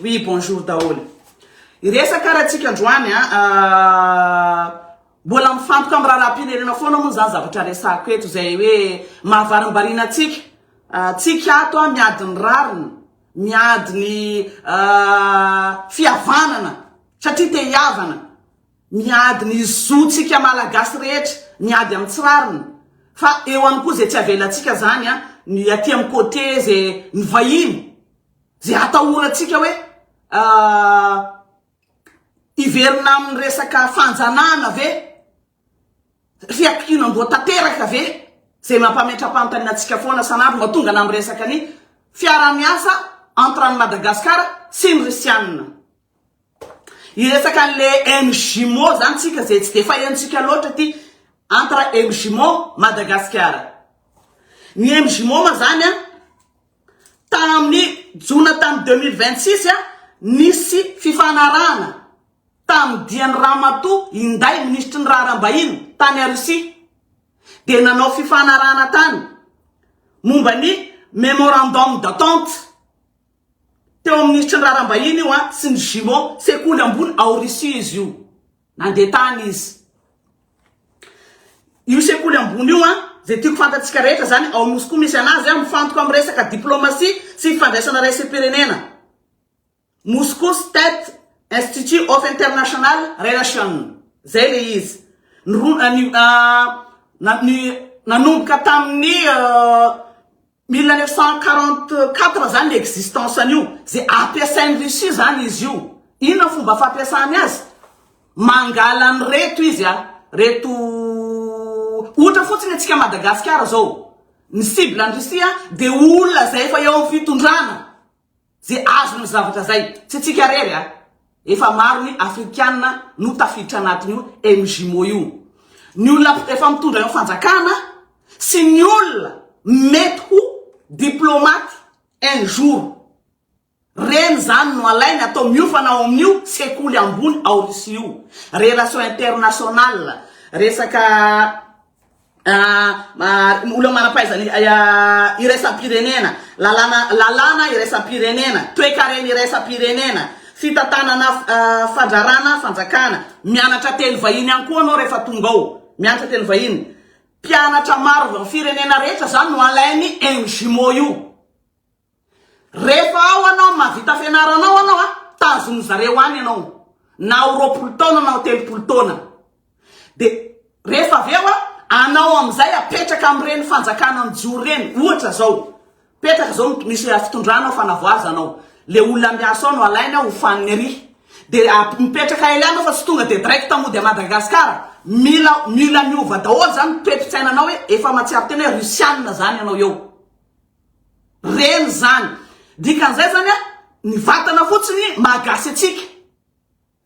Oui, bonjour daholo. Iresa karatsika androany mbola mifantoka amin'ny raharaham-pirenena foana moa zany zavatra resako eto zay hoe mahavarimbarina atsika. Tsika ato miady ny rariny, miady ny fihavanana satria te hiavana, miady ny zotsika malagasy rehetra, miady amin'ny tsirariny. Fa eo any koa zay tsy avelatsika zany ny aty amin'ny côté zay ny vahiny zay atahoratsika hoe iverina amin'ny resaka fanjanana ve fiakiana mbo tanteraka ve zay mampametra-panontaniantsika foana sanandro mahatonga na amin'ny resaka ny fiara-miasa entre any Madagasikara sy ny Rusiana. Iresaka an'le MJMO zany tsika zay tsy de fahentsika loatra ty entre MJMO Madagasikara. Ny MJMO ma zany tamin'ny jona tamin'ny 2026 nisy fifanarana tamin'ny Diany Ramatoa inday ministry ny raharaham-bahiny tany Russie. De nanao fifanarana tany momba ny memorandum d'entente teo ministry ny raharaham-bahiny io sy ny JMO sekoly ambony ao Russie izy io. Nandeha tany izy. Io sekoly ambony io zay tiako fantatsika rehetra zany ao Moscou misy anazy mifantoka amin'ny resaka diplomatie sy fandraisana raisam-pirenena. Moscow State Institute of International Relations. Zay le izy. Nanomboka tamin'ny 1944 zany l'existence an'io. Zay ampiasain'ny Russie zany izy io. Ino fomba fampiasany azy? Mangala ny reto izy reto ohatra fotsiny atsika Madagasikara zao. Ny cible ny Russie de olona zay efa eo amin'ny fitondrana. Zay azo ny zavatra zay. Tsy tsika rery efa maro ny Afrikana no tafiditra anatin'io MJMO io. Ny olona efa mitondra eo fanjakana sy ny olona mety ho diplomate un jour. Reny zany no alainy atao miofana ao amin'io sekoly ambony ao Russie io. Relation internationale, resaka olona manampaizany iraisam-pirenena, lalana iraisam-pirenena, toe-karena iraisam-pirenena, fitantanana fandrarana fanjakana, mianatra teny vahiny any koa anao rehefa tonga ao, mianatra teny vahiny. Mpianatra maro firenena rehetra zany no alainy MJMO io. Rehefa ao anao mahavita fianaranao anao tazony zareo any anao, na 20 taona na 30 taona. De rehefa aveo anao amizay apetraka am'ireny fanjakana mijoro reny. Ohatra zao, petraka zao misy fitondrana fanavoazanao. Le olona miasa ao no alainy ho fanery. De mipetraka ely fa tsy tonga de direct mody a Madagasikara. Mila miova daholo zany petritsainanao hoe efa matsiaro teny hoe Rusiana zany anao eo. Reny zany. Dikan'izay zany ny vatana fotsiny mahagasy atsika.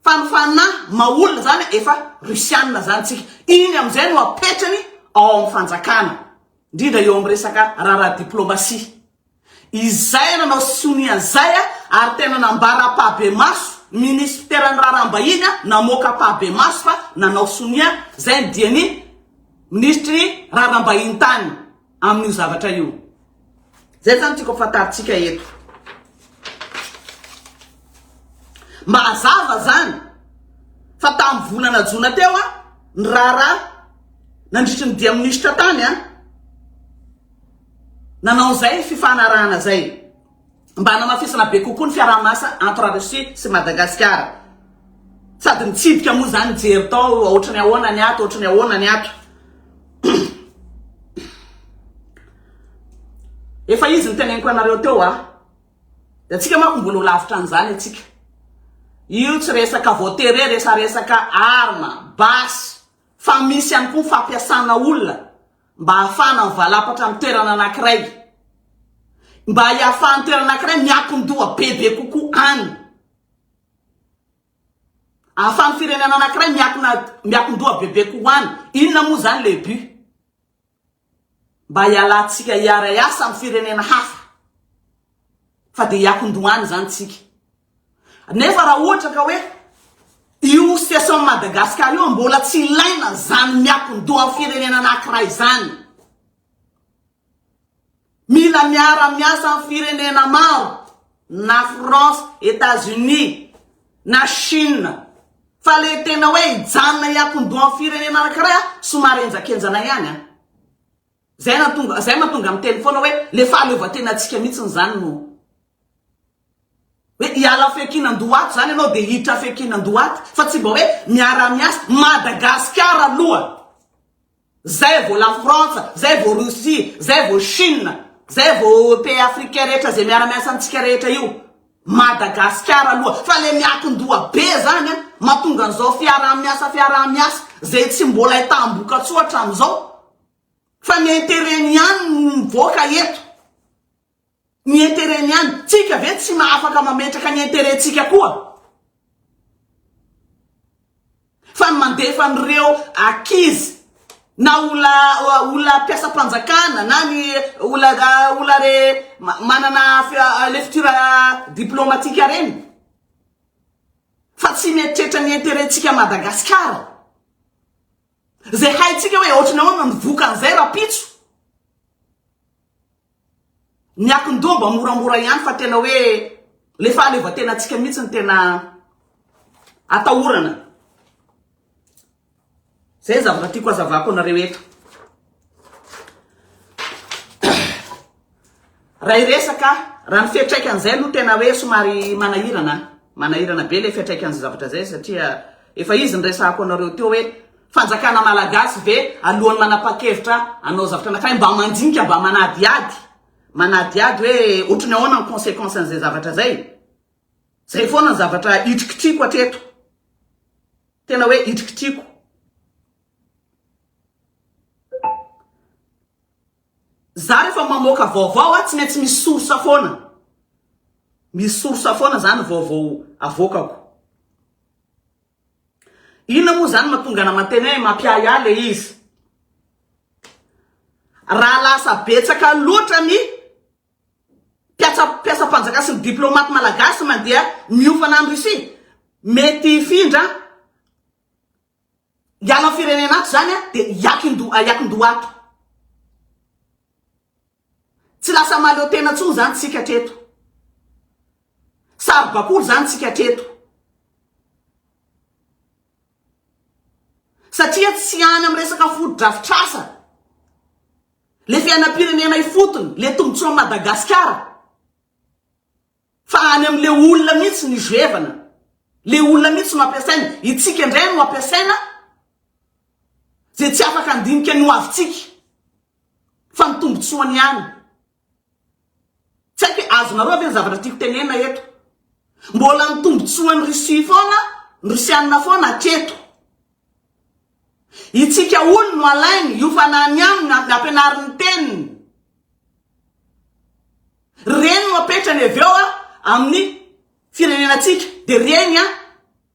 Fanofana maolona zany efa Rusiana zany tsika. Iny amizay no apetrany ao amin'ny fanjakana. Indrindra eo amin'ny resaka raharaha diplomatie. Izay nanao sonia zay ary tena nambara pabe maso ministère ny raharaham-bahiny namoaka pabe maso fa nanao sonia zay ny diany ministry raharaham-bahiny tany amin'io zavatra io. Zay zany tiako fantaritsika eto. Mazava zany fa tamin'ny volana jona teo ny raharaha nandritry ny dia ministra tany nanao zay fifanarahana zay mba namafisana be kokoa ny fiaraha-miasa entre Russie sy Madagasikara. Sady mitsidika moa zany jery tao ohatrany ahoana ny ato, ohatrany ahoana ny ato. Efa izy ny teneniko anareo teo de atsika manko mbola ho lavitra an'izany atsika. Io tsy resaka voatery resaka arma, basy, fa misy ihany koa fampiasana olona mba ahafana mivalapatra amin'ny toerana anankiray. Mba hiafan'ny toerana anankiray miakin-doha bebe kokoa any. Ahafan'ny firenena anankiray miakin-doha bebe kokoa any. Inona moa zany le but? Mba hialantsika hiara-iasa amin'ny firenena hafa. Fa de hiakin-doha any zany tsika. Nefa raha ohatra ka hoe io situation Madagasikara io mbola tsy ilaina zany miakin-doha amin'ny firenena anankiray zany. Mila miara-miasa amin'ny firenena maro na France, États-Unis, na Chine. Fa le tena hoe ijanona iakondoa amin'ny firenena anankiray somary enjakenjana ihany. Zay mahatonga amin'ny telefona hoe le fahaleovan-tenantsika mihitsy zany no hoe hiala fekinan-dohato zany ianao dia hiditra fekinan-dohato fa tsy mba hoe miara-miasa Madagasikara aloha. Zay vao la France, zay vao Russie, zay vao Chine, zay vao pays africain rehetra zay miara-miasa amintsika rehetra io. Madagasikara aloha fa le miakin-doha be zany mahatonga an'izao fiara-miasa zay tsy mbola hitamboka tsoatra amin'izao. Fa mientereny ihany mivoaka eto. Mientereny ihany. Tsika ve tsy mahafaka mametraka nienterentsika koa. Fa mandefa an'ireo akizy na ola mpiasam-panjakana na ny ola re manana lefitura diplomatika reny. Fa tsy mietrretra nienterentsika Madagasikara. Zay haitsika hoe ohatrany ahoana mivoaka an'izay rapitso. Miakin-doha mba moramora ihany fa tena hoe le fahaleovan-tenantsika mihitsy ny tena atahorana. Zay zavatra tiako hazavako anareo eto. Raha iresaka raha ny fiatraikan'izay no tena hoe somary manahirana be le fiatraikan'izay zavatra zay satria efa izy ny resahako anareo teo hoe fanjakana malagasy ve alohan'ny manapa-kevitra anao zavatra anankiray mba mandinika mba manadiady hoe ohatrany ahoana ny conséquence an'izay zavatra zay. Zay foana ny zavatra hitrikitiako atreto. Tena hoe hitrikitiako. Za rehefa mamoaka vaovao tsy maintsy misy source foana. Misy source foana zany vaovao avokako. Ina moa zany mahatonga namateny hoe mampiaya le izy. Raha lasa betsaka loatra ny mpiasa-panjaka sy ny diplomaty malagasy mandeha miofana amin'ny Russie, mety hifindra hiala amin'ny firenena ato zany dia iakin-dohato. Tsy lasa maleo tena tsony zany tsika treto. Sary bakoly zany tsika treto. Satria tsy any amin'ny resaka foto-drafitrasa. Le fiainam-pirenena ifotony, le tombotsoa Madagasikara. Fa any amin'le olona mihitsy ny joevana. Le olona mihitsy no ampiasaina. Itsika indray no ampiasaina. Zay tsy afaka andinika ny hoavitsika. Fa ny tombotsoany ihany. Tsy haiko azonareo ve ny zavatra tiako tenena eto. Mbola ny tombotsoan'ny Russie foana, ny Russianina foana hatreto. Itsika olona no alainy iofanany aminy ampianarin'ny teniny. Reny no apetrany avy eo amin'ny firenenantsika. Dia reny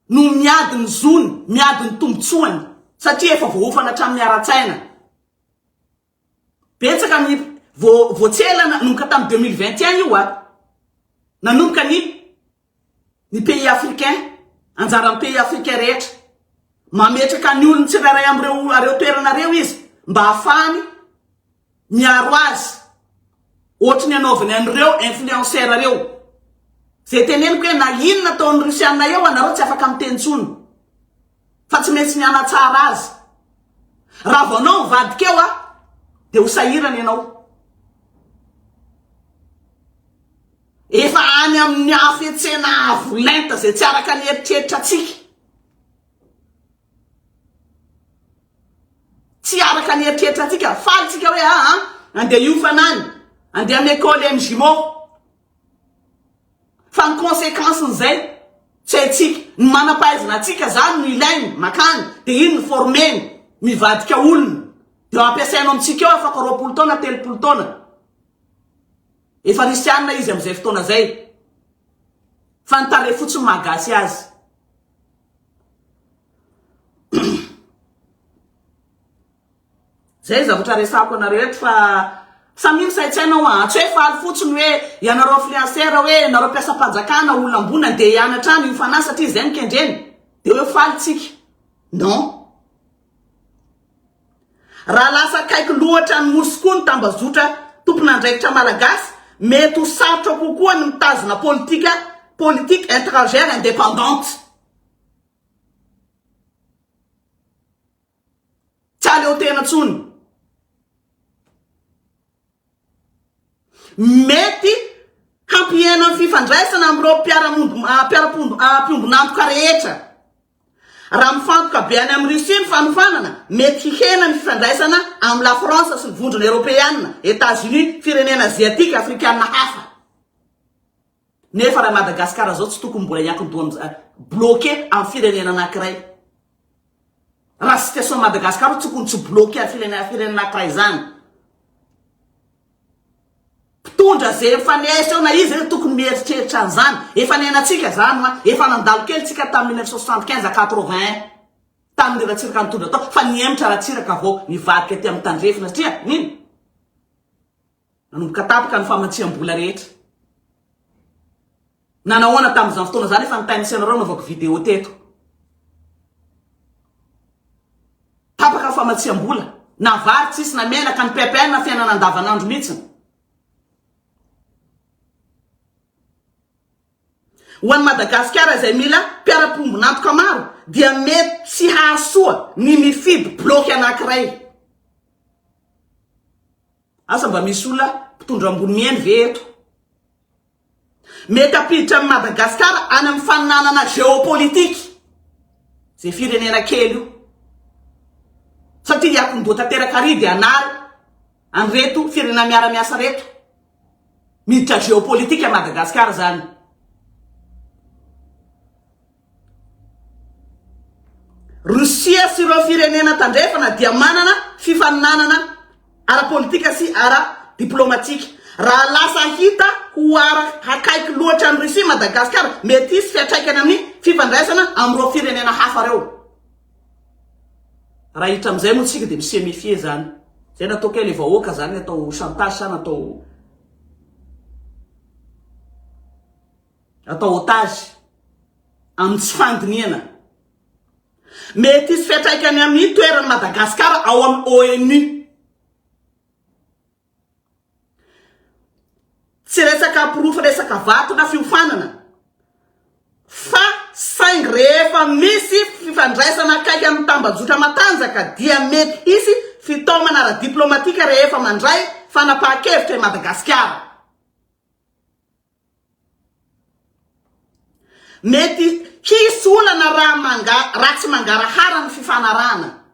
no miadiny zony, miadiny tombotsoany. Satria efa voafana hatramin'ny ara-tsaina. Betsaka amin'ny voatselana nomboka tamin'ny 2021 io nanomboka ny pays africain, anjaran'ny pays africain rehetra. Mametraka ny olony tsirairay amin'ireo toeranareo izy mba hafahany miaro azy. Ohatrany anaovany an'ireo influenceur reo. Zay teneniko hoe na inona ataon'ny Russianina eo anareo tsy afaka mitentsony. Fa tsy maintsy miana tsara azy. Raha vao anao mivadika eo dia ho sahirana ianao. Efa any amin'ny hafetsena avolenta zay tsy araka ny eritreritra atsika. Tsy araka ny eritreritra atsika. Falitsika hoe andeha iofanany, andeha amin'ny école MJMO. Fa ny conséquence n'izay tsy haitsika. Ny manam-pahaizana atsika zany no ilainy makany dia iny ny formeny mivadika olona. Dia ampiasainao amintsika eo afaka 20 taona 30 taona. Efa Russianina izy amin'izay fotoana zay. Fa nitare fotsiny mahagasy azy. Zay zavatra resako anareo eto fa saminy saitsainao tsy hoe faly fotsiny hoe ianareo influenceur hoe ianareo mpiasam-panjakana olona ambony andeha hianatra any iofanana satria zay nikendreny. Dia hoe faly tsika. Non. Raha lasa kaiky loatra ny Moscou ny tambazotra tompon'andraikitra malagasy mety ho sarotra kokoa ny mitazona politique étrangère indépendante. Tsy aleo tena tsony. Mety hampiena amin'ny fifandraisana amin'ireo mpiara-piombon'antoka rehetra. Raha mifantoka be any amin'ny Russie ny fanofanana, mety hihena ny fifandraisana amin'ny la France sy ny vondrona européenne, États-Unis, firenena asiatika, afrikana hafa. Nefa raha Madagasikara zao tsy tokony mbola hiankin-doha bloqué amin'ny firenena anankiray. Raha situation Madagasikara tokony tsy bloqué amin'ny firenena anankiray zany. Mpitondra zay mifanesy eo na izy tokony mieritreritra an'izany. Efa niainantsika zany efa nandalo kely tsika tamin'ny 1975-81 tamin'ny ratsiraka nitondra tao fa niemitra ratsiraka avao nivadika aty amin'ny tandrefina satria nino nanomboka tapaka ny famatsiam-bola rehetra. Nanahoana tamin'izany fotoana zany efa nitainisyanareo navako vidéo teto. Tapaka ny famatsiam-bola na vary tsisy na menaka ny PPN na fiainana andavanandro mihitsy. Ho an'i Madagasikara izay mila mpiara-pombon'antoka maro dia mety tsy hahasoa ny mifidy bloky anankiray. Asa mba misy olona mpitondra ambony mihaino ve eto? Mety apiditra amin'ny Madagasikara any amin'ny faninanana géopolitique zay firenena kely io. Satria hiakin-doha tanteraka ary dia anary anreto firenena miara-miasa reto. Miditra géopolitique a Madagasikara zany. Russia sy ireo firenena tandrefana dia manana fifaninanana ara-politika sy ara-diplomatika. Raha lasa hita ho hakaiky loatra ny Russia Madagasikara, mety hisy fiatraikany amin'ny fifandraisana amin'ireo firenena hafa reo. Raha hitra amin'izay moa tsika dia misemifie zany. Zay natao kely vahoaka zany atao chantage na atao otage amin'ny tsy fandiniana. Mety hisy fiatraikany amin'ny toerana Madagasikara ao amin'ny ONU. Tsy resaka pirofo resaka vato na fiofanana fa saingy rehefa misy fifandraisana akaiky amin'ny tambajotra matanjaka dia mety hisy fitaomana ara-diplomatika rehefa mandray fanapahan-kevitra i Madagasikara. Mety hisy olana raha tsy mangarahara ny fifanarana.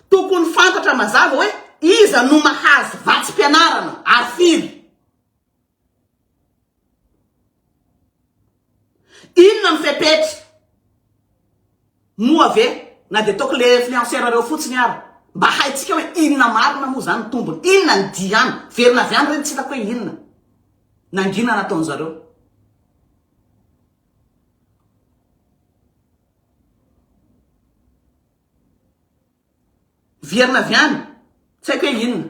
Tokony fantatra mazava hoe iza no mahazo vatsim-pianarana ary firy. Inona ny fepetra? Moa ve na dia ataoko le influenceur reo fotsiny ary mba haitsika hoe inona marina moa zany tombony, inona ny diany, verina avy any reny tsy hitako hoe inona. Nangina nataon'zareo. Verina avy any, tsy haiko hoe inona.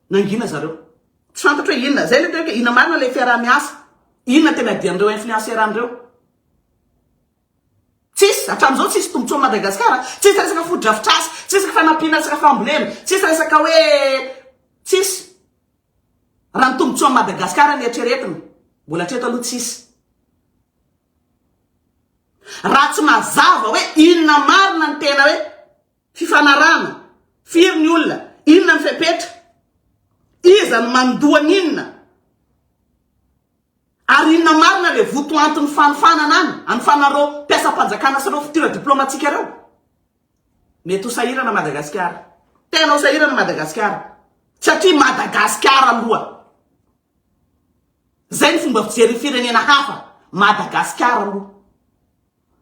Nangina zareo. Tsy fantatra hoe inona. Zay le teo hoe inona marina le fiaraha-miasa. Inona tena dian'ireo influenceur an'ireo. Tsisy, hatramin'izao tsisy tombotsoa Madagasikara, tsisy resaka foto-drafitrasa, tsisy fanampiana resaka fambolena, tsisy resaka hoe tsisy. Raha ny tombotsoa Madagasikara ny eritreretina, mbola hatreto aloha tsisy. Raha tsy mazava hoe inona marina ny tena hoe fifanarana, firy ny olona, inona ny fepetra, iza ny mandoa n'inona, ary inona marina le votoanton'ny fanofanana any, anofanareo mpiasam-panjakana sy reo fitira diplomatika reo. Mety ho sahirana Madagasikara. Tena ho sahirana Madagasikara. Satria Madagasikara aloha. Zay ny fomba fijery firenena hafa, Madagasikara aloha.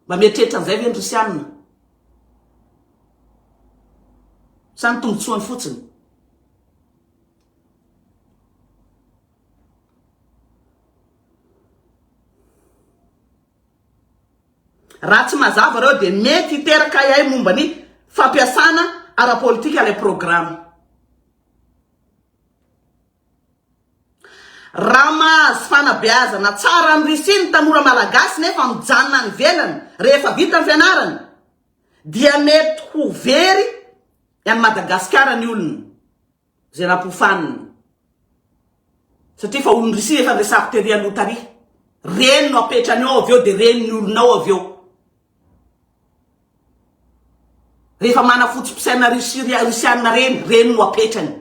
Mba mieritreritra an'izay ve ny Rusianina? Samy tombotsoany fotsiny. Raha tsy mazava reo dia mety hiteraka ihay momba ny fampiasana ara-politika ilay programme. Raha mahazo fanabeazana tsara ny Russie ny tanora malagasy nefa mijanona ny velany rehefa vita ny fianarany dia mety ho very amin'ny Madagasikara ny olona. zay nampofany satria fa olon Russie efa resako tery aloha tary reny no apetrany ao avy eo de reny ny olonao avy eo rehefa manafotsim-pisaina rusianina reny no apetrany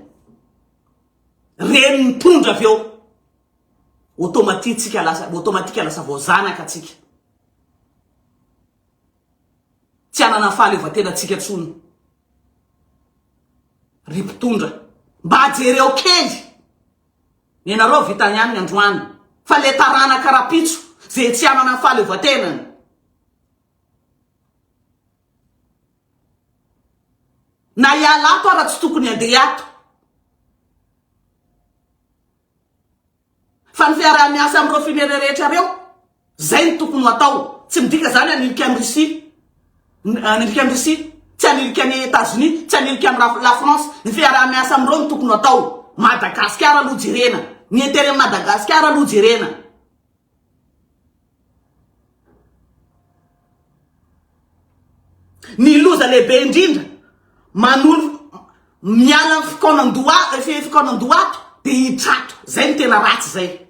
reny mitondra avy eo automatika lasa voazanaka atsika tsy anana fahaleovatena atsika tsony ry mpitondra mba jereo kely ianareo vitany ihany androany fa le tarana karapitso zay tsy anana fahaleovatenany na ialato ara tsy tokony andeha ato fa ny fiarah-miasa amin'ireo firenena rehetra reo zay ny tokony atao tsy midika zany anilika amin'ny Russie tsy anilika any États-Unis tsy anilika amin'ny la France ny fiarah-miasa amin'ireo ny tokony atao Madagasikara aloha jerena ny intérêt Madagasikara aloha jerena ny loza lehibe indrindra manolo miala ny fikonan-doato de hitrato zay ny tena ratsy zay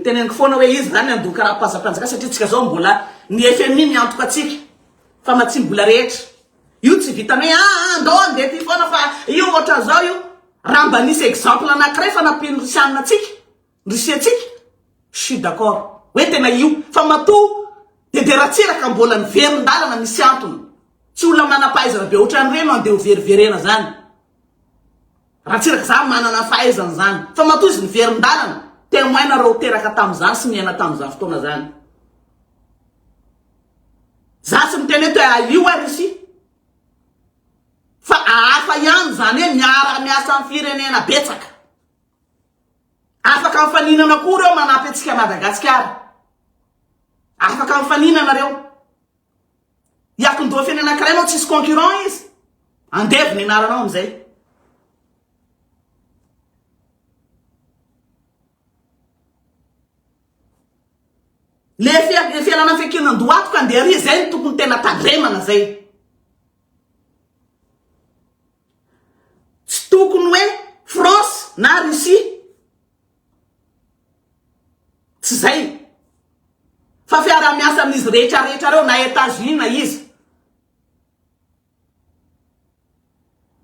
teneniko foana hoe izy zany andoha karaha-pazapanjaka satria tsika zao mbola ny FMI miantoka atsika fa matsimbola rehetra io tsy vitany hoe andao andeha ty foana fa io ohatra zao io raha mba nisy exemple anankiray fa nampino Rusianina atsika Russie atsika je suis d'accord hoe tena io fa matoa de ratsiraka mbola ny verin-dalana misy antony tsy olona mana-pahaizana be ohatrany reno andeha ho veriverena zany ratsiraka zany manana fahaizana zany fa matoa izy ny verin-dalana témoin nareo teraka tam'izany sy miaina tam'izany fotoana zany za tsy miteny hoe alio a Russie fa afa ihany zany hoe miara-miasa amin'ny firenena betsaka afaka mifaninana koa reo manampy antsika Madagasikara afaka mifaninana reo iakin-doha firenena anankiray anao tsisy concurrent izy andevy ny anaranao amizay le fialana fekinan-doato ka andeha ry zay ny tokony tena tandremana zay tsy tokony hoe France na Russie tsy zay fa fiarah-miasa amin'izy rehetrarehetra reo na États-Unis na izy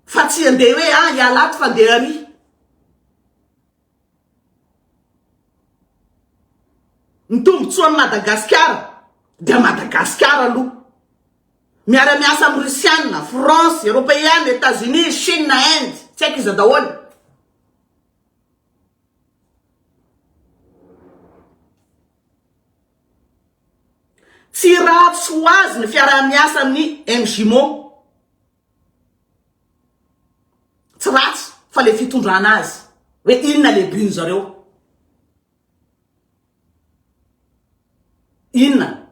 fa tsy andeha hoe ialato fa andeha ry ny tombontsoan'ny Madagasikara dia Madagasikara aloha miara-miasa amin'ny Rusianina France Européenne États-Unis Chine na Inde tsy haiko izy daholo tsy ratsy ho azy ny fiarah-miasa amin'ny MJMO tsy ratsy fa le fitondrana azy hoe inona le but zareo inona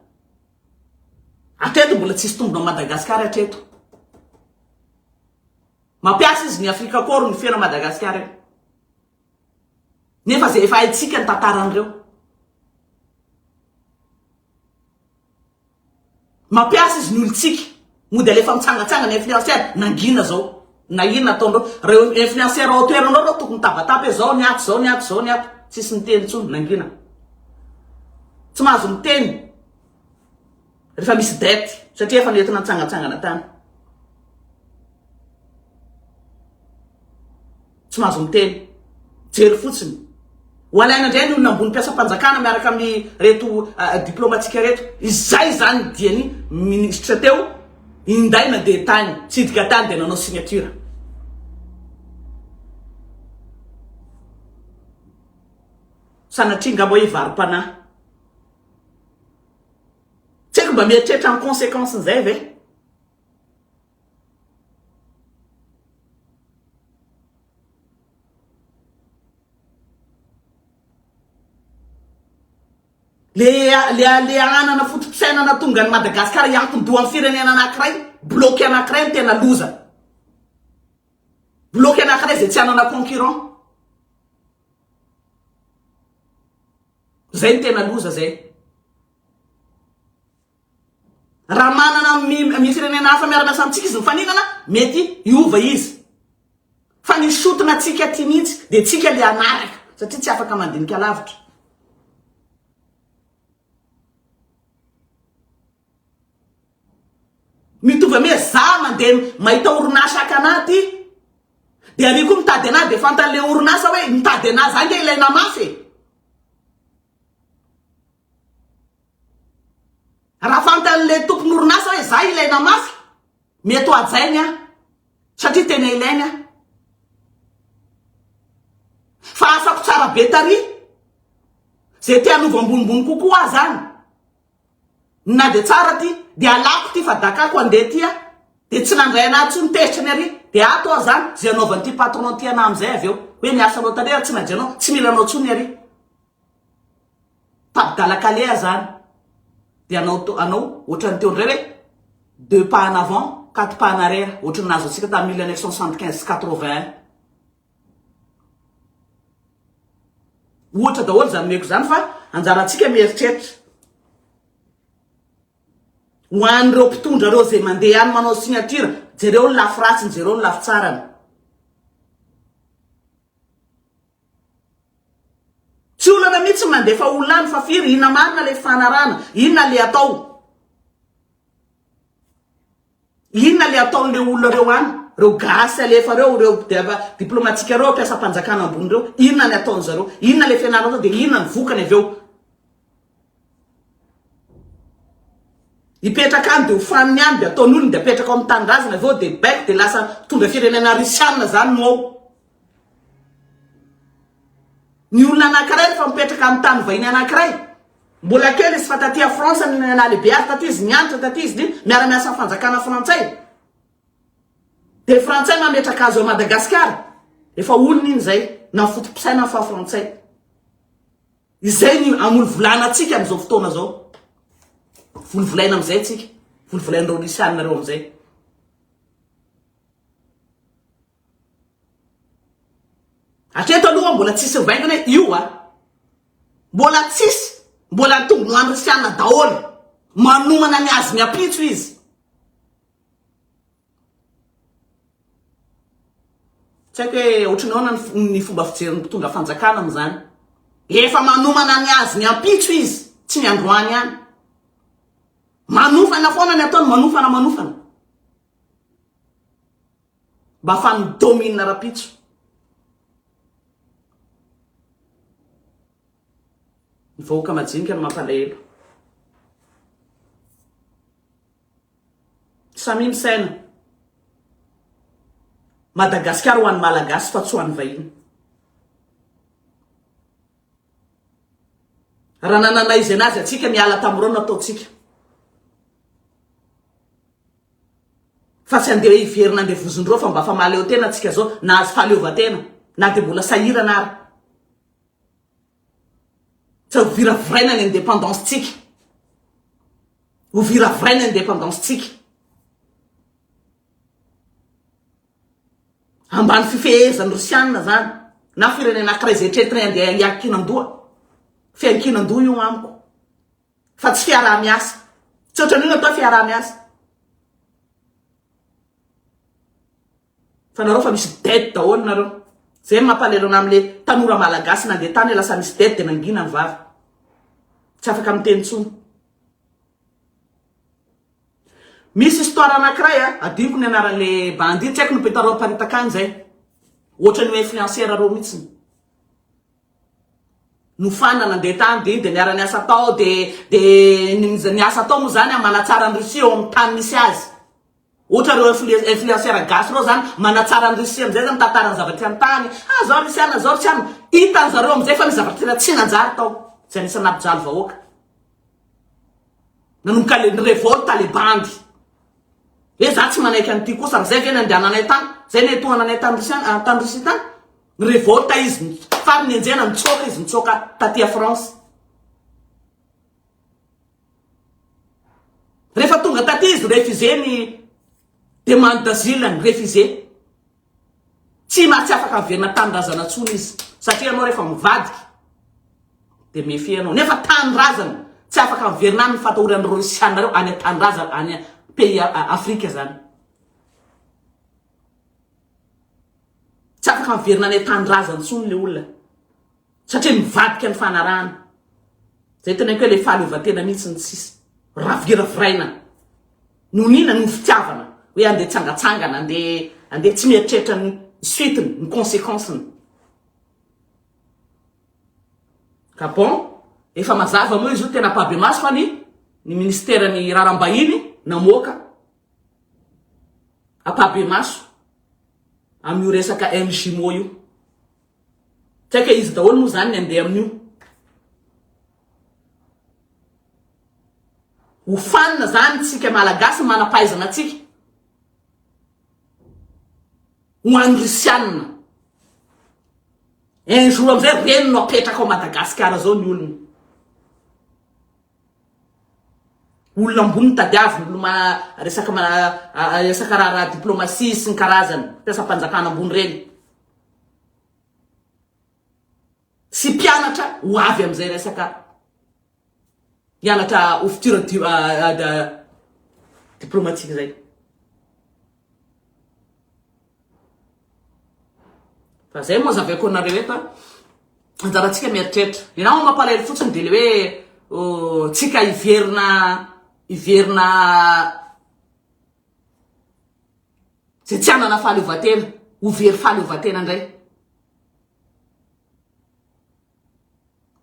atreto mbola tsisy tombona Madagasikara atreto mampiasa izy ny Afrika kory ny fiaina Madagasikara nefa zay efa haitsika ny tantaran'ireo mampiasa izy ny olontsika mody alefa mitsangatsanga ny influenceur nangina zao na inona ataondreo reo influenceur ao toeranao reo tokony tabatapa zao ny ato tsisy miteny tsony nangina tsy mahazo miteny rehefa misy dette satria efa nentina nitsangatsangana tany tsy mahazo miteny jery fotsiny ho alaina indray ny olona ambony mpiasa-panjakana miaraka amin'ny reto diplomatika reto izay zany diany ministra teo indaina de tany tsidika tany de nanao signature sanatria ngamba hoe varim-panahy tsy haiko mba mieritreritra amin'ny conséquence n'izay ve le anana fotopisainana tonga ny Madagasikara ianton-doha amin'ny firenena anankiray bloqué anankiray ny tena loza bloqué anankiray zay tsy anana concurrent zay ny tena loza zay raha manana amin'ny firenena hafa miaramiasa amitsika izy mifaninana mety iova izy fa ny sotona atsika ty mihitsy de tsika le anaraka satria tsy afaka mandinika lavitra. Mitovy ame za mandeha mahita orinasa akanaty de ary koa mitady anazy de fantan'le orinasa hoe mitady anazy ange ilaina mafy. Raha fantan'le tompony orinasa hoe za ilaina mafy mety ho ajainy satria tena ilaina fa afako tsara be tary zay te hanova ambonimbony kokoa zany na de tsara ty de alako ty fa dakako andeha tia de tsy nandray anazy tsy nitehitrany ary de ato zany zay anaovany ty patron ty ana amizay avy eo hoe miasa anao tary tsy najanao tsy mila anao tsony ary tabidalakale zany de anao ohatrany teo ndray hoe 2 pas en avant 4 pas en arrière ohatrany nazo atsika ta 1975-81 ohatra daholo zany meko zany fa anjara atsika mieritreritra ho an'ireo mpitondra reo zay mandeha any manao signature jereo ny lafy ratsiny jereo ny lafy tsarany. Tsy olana mihitsy mandefa olona any fa firy ina marina le fanarana inona le atao inona le ataon'le olona reo any reo gasy alefa reo diplomatika reo mpiasa mpanjakana ambony reo inona ny ataony zareo inona le fianarana de inona ny vokany avy eo ipetraka any de hofaniny any de ataony olony de apetraka ao amin'ny tanindrazana avy eo de baik de lasa tonga firenena risianina zany no ao. Ny olona anankiray rehefa mipetraka amin'ny tany vahiny anankiray mbola kely izy fa taty a France ny lehibe azy taty izy nianitra taty izy miara-miasa amin'ny fanjakana frantsay de frantsay mametraka azy ao Madagasikara efa olony iny zay na fotom-pisaina fa frantsay izay ny amoly volana atsika am'izao fotoana zao volovolaina amizay tsika volovolain'ireo risianareo amizay. Atreto aloha mbola tsisy vaingana io mbola tsisy mbola tonga no andrisiana daholo manomana ny azy miapitso izy tsy haiko hoe ohatrany ahoana ny fomba fijeriny mpitondra fanjakana am'izany efa manomana ny azy miapitso izy tsy ny androany any manofana foana ny ataony manofana mba afany domina rapitso. Ny vahoaka majinika no mampalahelo samy misaina Madagasikara ho an'ny malagasy fa tsy ho an'ny vahiny. Raha nananaizy anazy atsika miala tamin'ireo no ataotsika fa tsy andeha hiverina andeha vozondreo fa mba fa mahaleo tena atsika zao na azy fahaleovatena na de mbola sahirana ary tsy ho viraviraina ny indépendance tsika ho viraviraina indépendance tsika ambany fifehezany rosianina zany na firenena anankiray zay tretiny andeha hiankinan-doha fiankinan-doha io amiko fa tsy fiaraha-miasa tsy ohatran'io atao fiaraha-miasa fa nareo fa misy dette daholo nareo zay mampalelo na am'le tanora malagasy nandeha tany lasa misy dette de nangina ny vavy tsy afaka miteny tsony. Misy histoire anankiray adiniko ny anaran'le bandit tsy haiko nipetarao paritaka any zay ohatrany hoe influencière reo mihitsiny nofana nandeha tany de niara niasa tao de niasa tao moa zany manatsara ny Russie eo amin'ny tany misy azy ohatra reo influencière gasy reo zany manatsara ny Russie amizay zany tantarany zavatry any tany zao Russiana zao Russiana hitan zareo amizay fa misy zavatry tsy nanjary tao zay anisany nampijaly vahoaka nanomboka le révolte le bandy hoe za tsy manaiky an'ity kosa amizay ve nandehananay tany zay netohananay tany Russie tany révolte izy fariny enjena mitsoka izy mitsoka taty a France rehefa tonga taty izy refusé ny demande d'asile ny refusé tsy mahatsy afaka miverina tanindrazana tsony izy satria anao rehefa mivadiky de mefy anao nefa tanindrazana tsy afaka miverina ny fatahoran'ireo Russianareo any tanindrazana any pays Afrika zany tsy afaka miverina ny tanindrazany tsony le olona satria mivadika ny fanarahana zay tena hoe le fahaleovantena mihitsy ny tsisy raviraviraina nonina ny fitiavana hoe andeha tsangatsangana andeha tsy mieritreritra ny suiteny ny conséquenceny ka bon efa mazava moa izy io tena pabe maso fa ny ministère ny rarambahiny namoaka apabe maso amin'io resaka MJ mo io tsaka izy daholo moa zany ny andeha amin'io ho fanina zany tsika malagasy manampaizana tsika ho angrisianina un jour amizay reny no apetraka ao Madagasikara zao ny olona ambony tadiavy olona resaka raha diplomatie sy ny karazany mpiasa-panjakana ambony reny sy mpianatra ho avy amizay resaka mianatra ouverture diplomatique zay fa zay moa zavako anareo eto anjaratsika mieritreritra ianao mampalahelo fotsiny de le hoe tsika iverina zay tsy anana fahaleovatena ho very fahaleovatena ndray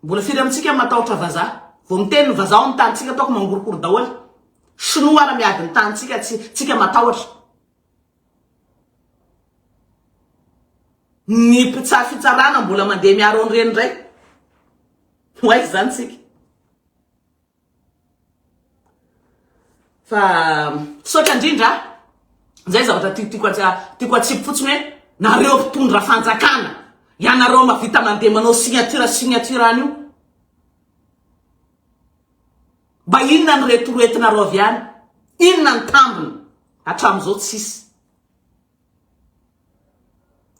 mbola firy amitsika matahotra vazaha vo miteny ny vazaha ny tanitsika ataoko mangorokoro daholo sinoa ara miady ny tanitsika tsika matahotra ny mpitsafitsarana mbola mandeha miaro ny reny ndray hoaizy zany tsika fa sotra indrindra zay zavatra tiako atsipy fotsiny hoe nareo mpitondra fanjakana ianareo mavita mandeha manao signature an'io mba inona ny retoretinareo avy any inona ny tambiny hatramizao tsisy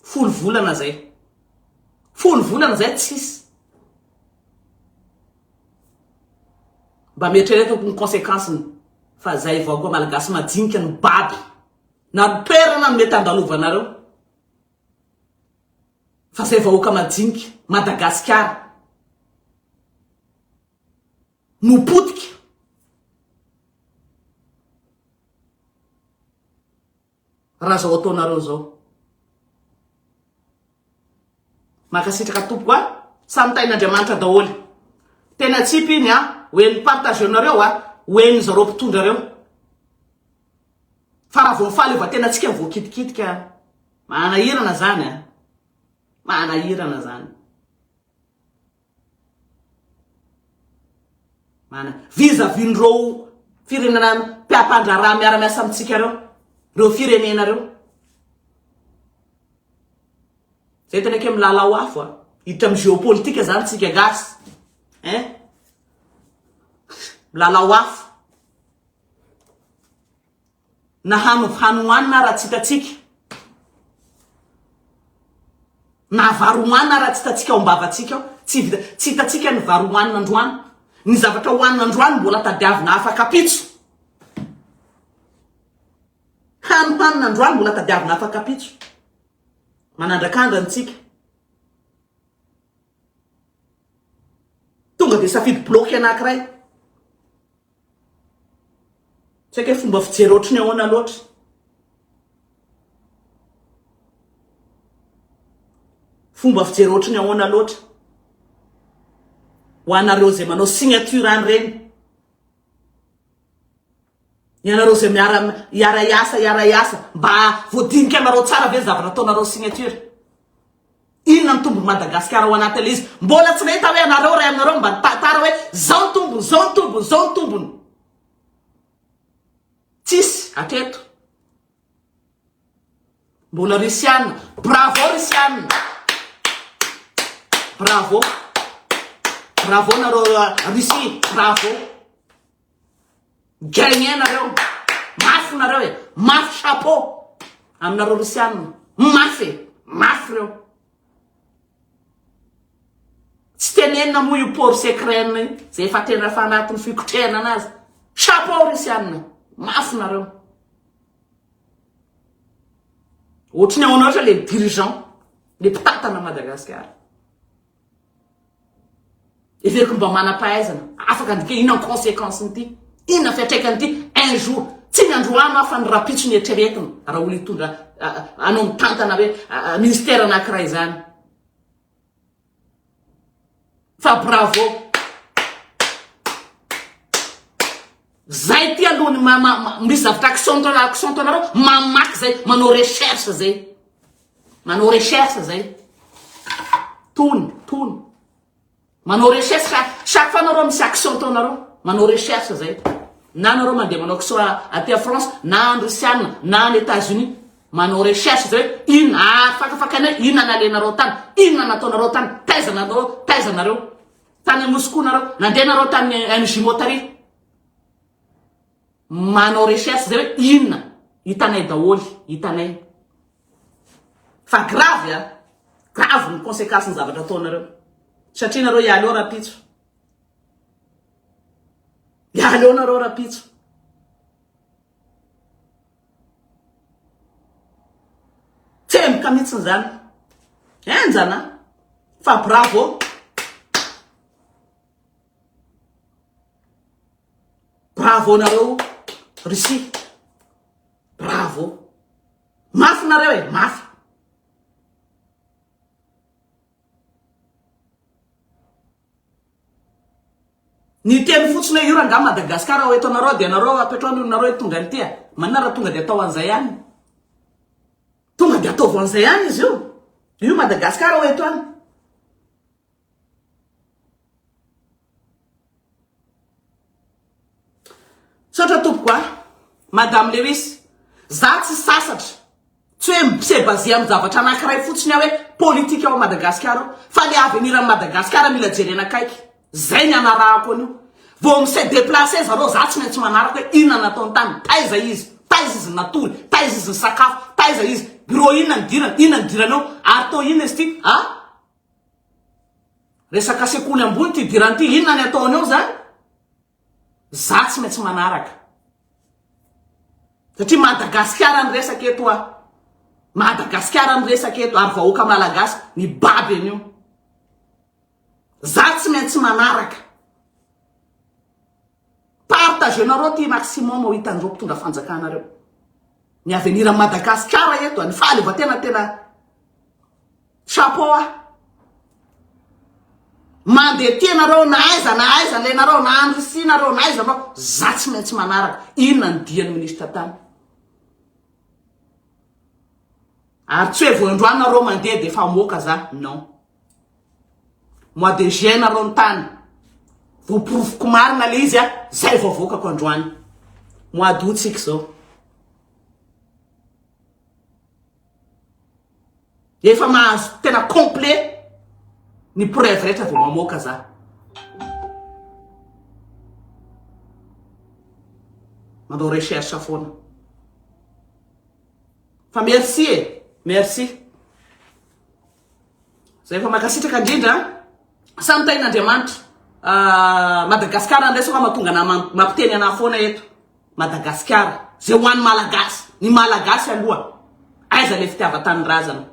folo volana zay tsisy mba mietreretako ny conséquenceny fa zay vao koa malagasy majinika ny baby na toerana ny mety andalovanareo fa zay vahoaka majinika Madagasikara nopotika raha zao ataonareo zao makasitraka tompo koa samy tain'Andriamanitra daholo tena tsipy iny hoe ny partagenareo hoe ny zareo mpitondra reo fa raha vo mifahaleovatena tsika vo kitikitika manahirana zany manahirana zany vis-à-vis-ndreo firenena mpiampandraraha miara-miasa amitsika reo firenena reo zay tena ke milala ho afo hiditra amy géopolitika zany tsika gasy milala ho afo na hanohanina raha tsitatsika na varohanina raha tsitatsika ao mbavatsika ao tsy hitatsika ny varohanina androany ny zavatra hohanina androany mbola tadiavina afaka pitso hanohanina androany mbola tadiavina afaka pitso manandrakandra ntsika tonga de safidy bloky anankiray tsy haiko fomba fijery ohatrany ahoana loatra fomba fijery ohatrany ahoana loatra ho anareo zay manao signature any reny ianareo zay iara-iasa mba voadinika anareo tsara ve zavatra ataonareo signature inona ny tombony Madagasikara ho anaty izy mbola tsy nahita hoe anareo ray aminareo mba nitantara hoe zao ny tombony tsisy atreto mbola Rusiana bravo Rusiana bravo nareo Russie bravo gagné nareo mafy nareo mafy chapeau aminareo Rusiana mafy reo tsy tenenina moa io port secret zay efa tena fa anatin'ny fikotrehana anazy chapeau Rusiana mafy nareo ohatrany ahoana ohatra le dirigeant le mpitantana Madagasikara evereko mba manam-pahaizana afaka andika inona ny conséquence n'ity inona fiatraikany ity un jour tsy ny androano afa ny rapitso ny eritreretiny raha olo hitondra anao mitantana hoe ministère anankiray zany fa bravo zay ty alohany misy zavatra action tanareo mamaky zay manao recherche zay tony manao recherche chaque fois nareo misy action tanareo manao recherche zay na nareo mandeha manao action aty France na Androsiana na any États-Unis manao recherche zay inona fakafakana inona nalenareo tany inona nataonareo tany taizanareo tany Moscou nareo nandeha nareo tany MJ Motari manao recherche zay inona hitanay daholy hitanay fa grave grave ny conséquence ny zavatra ataonareo satria nareo ialeo rapitso nareo rapitso tsemboka mihitsiny zany enjana fa bravo nareo Russie bravo mafy nareo mafy ny teny fotsiny hoe io raha nga Madagasikara ho eto anareo dia anareo apetrahany nareo tonga an'ity manina raha tonga dia atao an'izay ihany tonga dia ataovy an'izay ihany izy io Madagasikara ho eto any sotra tompoko Madame Lewis za tsy sasatra tsy hoe mipse-bazy amin'ny zavatra anankiray fotsiny hoe politika ao Madagasikara fa le avenir amin'ny Madagasikara mila jerena akaiky zay ny anarahako an'io vao misay déplacé zareo za tsy maintsy manaraka hoe inona nataony tany taiza izy natoly taiza izy ny sakafo taiza izy bureau inona ny diranao ary to inona izy ty resaka sekoly ambony ty dirany ty inona ny ataony ao zany za tsy maintsy manaraka satria Madagasikara ny resaka eto Madagasikara ny resaka eto ary vahoaka malagasy ny baby an'io za tsy maintsy manaraka partagenareo ty maximum ho hitandreo mpitondra fanjakanareo ny avenir Madagasikara eto ny fahaleva tena chapeau mandeha tianareo na aiza lenareo na andrisinareo na aiza nareo za tsy maintsy manaraka inona ny dian'ny ministra tany ary tsy hoe voandroanareo mandeha dia efa moka za non mois de juin nareo ny tany voaporofoko marina le izy zay voavokako androany mois d'août tsika zao efa mahazo tena complet ny preuve rehetra vao mamoaka za manao recherche foana fa merci zay fa makasitraka indrindra samy tain'Andriamanitra Madagasikara andresaka mahatonga na mampiteny ana foana eto Madagasikara zay ho an'ny malagasy ny malagasy aloha aiza le fitiava-tany razana